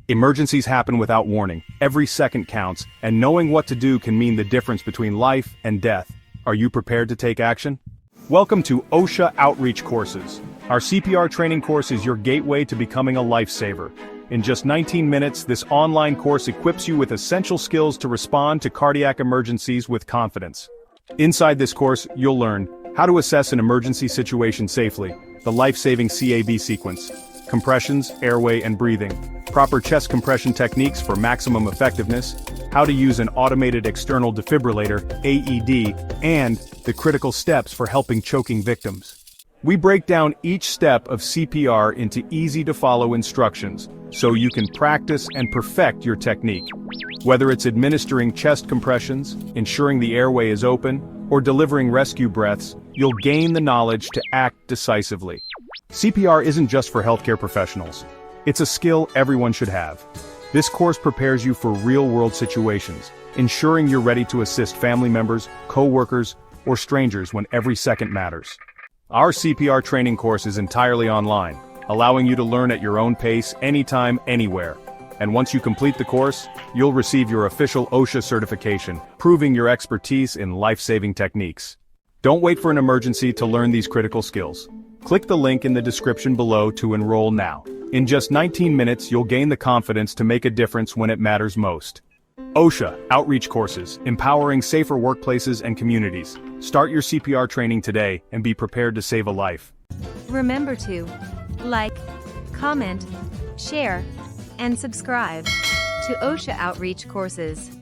Emergencies happen without warning, every second counts, and knowing what to do can mean the difference between life and death. Are you prepared to take action? Welcome to OSHA Outreach Courses. Our CPR training course is your gateway to becoming a lifesaver. In just 19 minutes, this online course equips you with essential skills to respond to cardiac emergencies with confidence. Inside this course, you'll learn how to assess an emergency situation safely, the life-saving CAB sequence, compressions, airway, and breathing, proper chest compression techniques for maximum effectiveness, how to use an automated external defibrillator, AED, and the critical steps for helping choking victims. We break down each step of CPR into easy-to-follow instructions, so you can practice and perfect your technique. Whether it's administering chest compressions, ensuring the airway is open, or delivering rescue breaths, you'll gain the knowledge to act decisively. CPR isn't just for healthcare professionals. It's a skill everyone should have. This course prepares you for real-world situations, ensuring you're ready to assist family members, co-workers, or strangers when every second matters. Our CPR training course is entirely online, allowing you to learn at your own pace, anytime, anywhere. And once you complete the course, you'll receive your official OSHA certification, proving your expertise in life-saving techniques. Don't wait for an emergency to learn these critical skills. Click the link in the description below to enroll now. In just 19 minutes, you'll gain the confidence to make a difference when it matters most. OSHA Outreach Courses, empowering safer workplaces and communities. Start your CPR training today and be prepared to save a life. Remember to like, comment, share, and subscribe to OSHA Outreach Courses.